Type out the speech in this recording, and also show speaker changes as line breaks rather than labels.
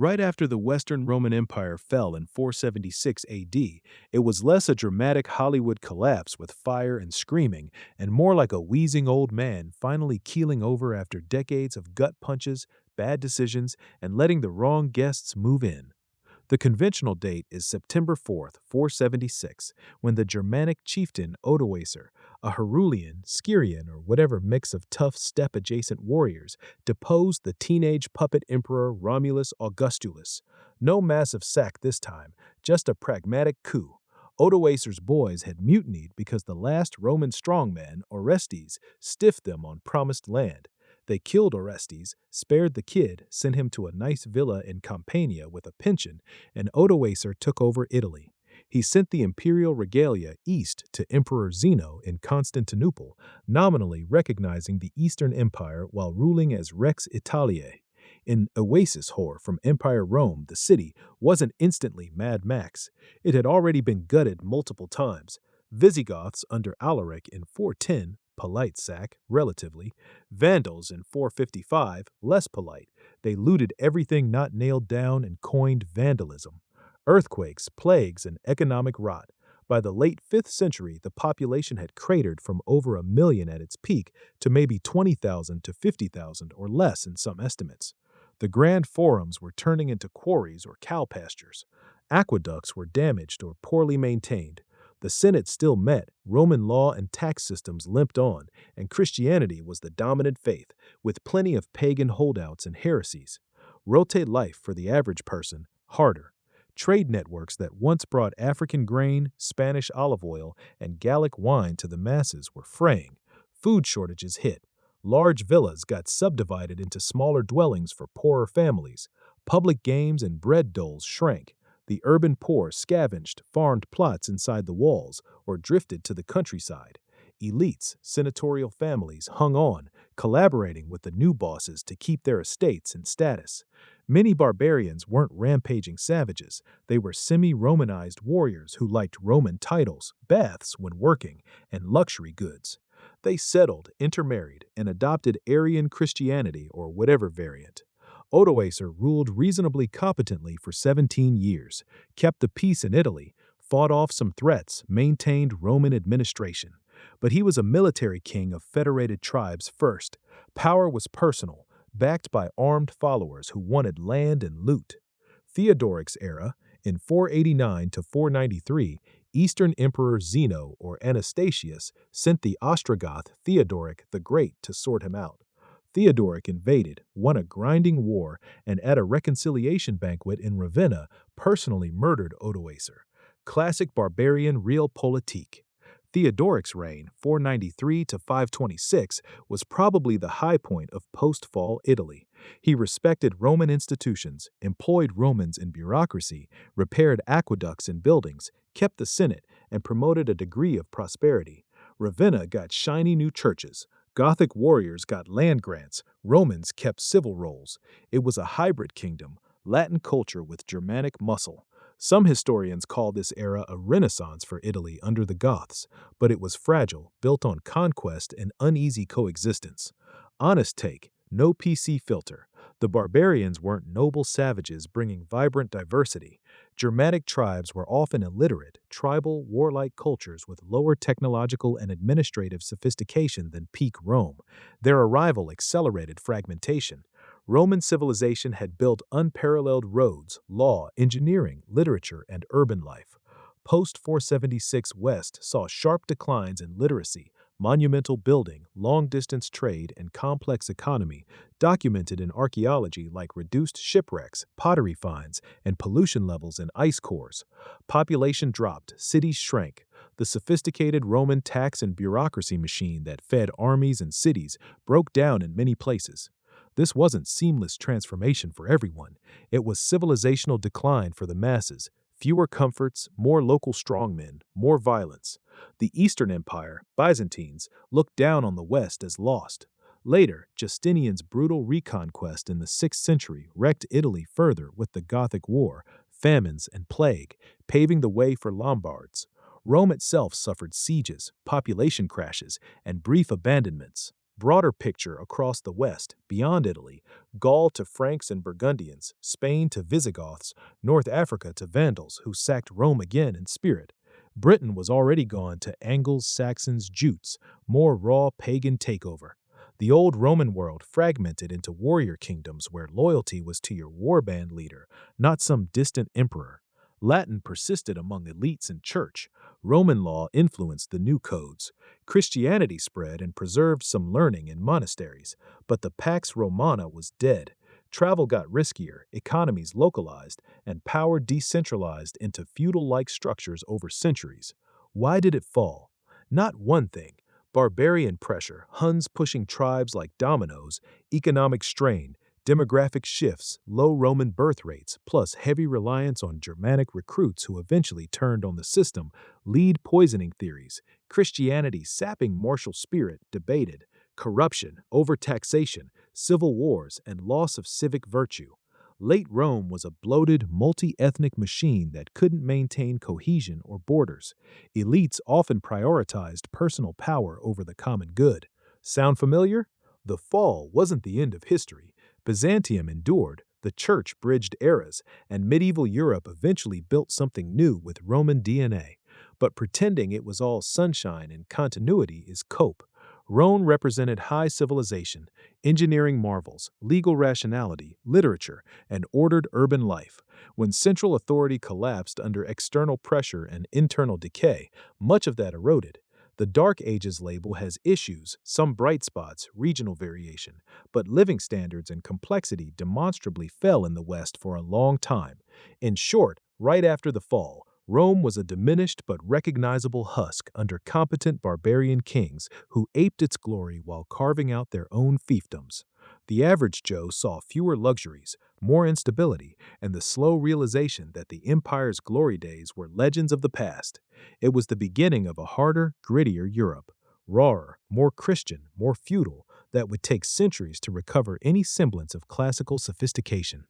Right after the Western Roman Empire fell in 476 AD, it was less a dramatic Hollywood collapse with fire and screaming, and more like a wheezing old man finally keeling over after decades of gut punches, bad decisions, and letting the wrong guests move in. The conventional date is September 4th, 476, when the Germanic chieftain Odoacer, a Herulian, Skirian, or whatever mix of tough steppe-adjacent warriors, deposed the teenage puppet emperor Romulus Augustulus. No massive sack this time, just a pragmatic coup. Odoacer's boys had mutinied because the last Roman strongman, Orestes, stiffed them on promised land. They killed Orestes, spared the kid, sent him to a nice villa in Campania with a pension, and Odoacer took over Italy. He sent the imperial regalia east to Emperor Zeno in Constantinople, nominally recognizing the Eastern Empire while ruling as Rex Italiae. In Oasis Whore from Empire Rome, the city wasn't instantly Mad Max. It had already been gutted multiple times. Visigoths under Alaric in 410, polite sack, relatively. Vandals in 455, less polite. They looted everything not nailed down and coined vandalism. Earthquakes, plagues, and economic rot. By the late 5th century, the population had cratered from over 1 million at its peak to maybe 20,000 to 50,000 or less in some estimates. The grand forums were turning into quarries or cow pastures. Aqueducts were damaged or poorly maintained. The Senate still met, Roman law and tax systems limped on, and Christianity was the dominant faith, with plenty of pagan holdouts and heresies. Rotate life for the average person harder. Trade networks that once brought African grain, Spanish olive oil, and Gallic wine to the masses were fraying. Food shortages hit. Large villas got subdivided into smaller dwellings for poorer families. Public games and bread doles shrank. The urban poor scavenged, farmed plots inside the walls, or drifted to the countryside. Elites, senatorial families hung on, collaborating with the new bosses to keep their estates and status. Many barbarians weren't rampaging savages. They were semi-Romanized warriors who liked Roman titles, baths when working, and luxury goods. They settled, intermarried, and adopted Arian Christianity or whatever variant. Odoacer ruled reasonably competently for 17 years, kept the peace in Italy, fought off some threats, maintained Roman administration. But he was a military king of federated tribes first. Power was personal, backed by armed followers who wanted land and loot. Theodoric's era, in 489 to 493, Eastern Emperor Zeno or Anastasius sent the Ostrogoth Theodoric the Great to sort him out. Theodoric invaded, won a grinding war, and at a reconciliation banquet in Ravenna, personally murdered Odoacer. Classic barbarian realpolitik. Theodoric's reign, 493 to 526, was probably the high point of post-fall Italy. He respected Roman institutions, employed Romans in bureaucracy, repaired aqueducts and buildings, kept the Senate, and promoted a degree of prosperity. Ravenna got shiny new churches. Gothic warriors got land grants, Romans kept civil rolls. It was a hybrid kingdom, Latin culture with Germanic muscle. Some historians call this era a renaissance for Italy under the Goths, but it was fragile, built on conquest and uneasy coexistence. Honest take, no PC filter. The barbarians weren't noble savages bringing vibrant diversity. Germanic tribes were often illiterate, tribal, warlike cultures with lower technological and administrative sophistication than peak Rome. Their arrival accelerated fragmentation. Roman civilization had built unparalleled roads, law, engineering, literature, and urban life. Post-476 West saw sharp declines in literacy, monumental building, long-distance trade, and complex economy, documented in archaeology like reduced shipwrecks, pottery finds, and pollution levels in ice cores. Population dropped, cities shrank. The sophisticated Roman tax and bureaucracy machine that fed armies and cities broke down in many places. This wasn't seamless transformation for everyone. It was civilizational decline for the masses. Fewer comforts, more local strongmen, more violence. The Eastern Empire, Byzantines, looked down on the West as lost. Later, Justinian's brutal reconquest in the 6th century wrecked Italy further with the Gothic War, famines, and plague, paving the way for Lombards. Rome itself suffered sieges, population crashes, and brief abandonments. Broader picture across the West, beyond Italy, Gaul to Franks and Burgundians, Spain to Visigoths, North Africa to Vandals who sacked Rome again in spirit. Britain was already gone to Angles, Saxons, Jutes, more raw pagan takeover. The old Roman world fragmented into warrior kingdoms where loyalty was to your warband leader, not some distant emperor. Latin persisted among elites and church. Roman law influenced the new codes. Christianity spread and preserved some learning in monasteries, but the Pax Romana was dead. Travel got riskier, economies localized, and power decentralized into feudal-like structures over centuries. Why did it fall? Not one thing. Barbarian pressure, Huns pushing tribes like dominoes, economic strain, demographic shifts, low Roman birth rates, plus heavy reliance on Germanic recruits who eventually turned on the system, lead poisoning theories, Christianity sapping martial spirit debated, corruption, overtaxation, civil wars, and loss of civic virtue. Late Rome was a bloated, multi-ethnic machine that couldn't maintain cohesion or borders. Elites often prioritized personal power over the common good. Sound familiar? The fall wasn't the end of history. Byzantium endured, the Church bridged eras, and medieval Europe eventually built something new with Roman DNA. But pretending it was all sunshine and continuity is cope. Rome represented high civilization, engineering marvels, legal rationality, literature, and ordered urban life. When central authority collapsed under external pressure and internal decay, much of that eroded. The Dark Ages label has issues, some bright spots, regional variation, but living standards and complexity demonstrably fell in the West for a long time. In short, right after the fall, Rome was a diminished but recognizable husk under competent barbarian kings who aped its glory while carving out their own fiefdoms. The average Joe saw fewer luxuries, more instability, and the slow realization that the empire's glory days were legends of the past. It was the beginning of a harder, grittier Europe, rawer, more Christian, more feudal, that would take centuries to recover any semblance of classical sophistication.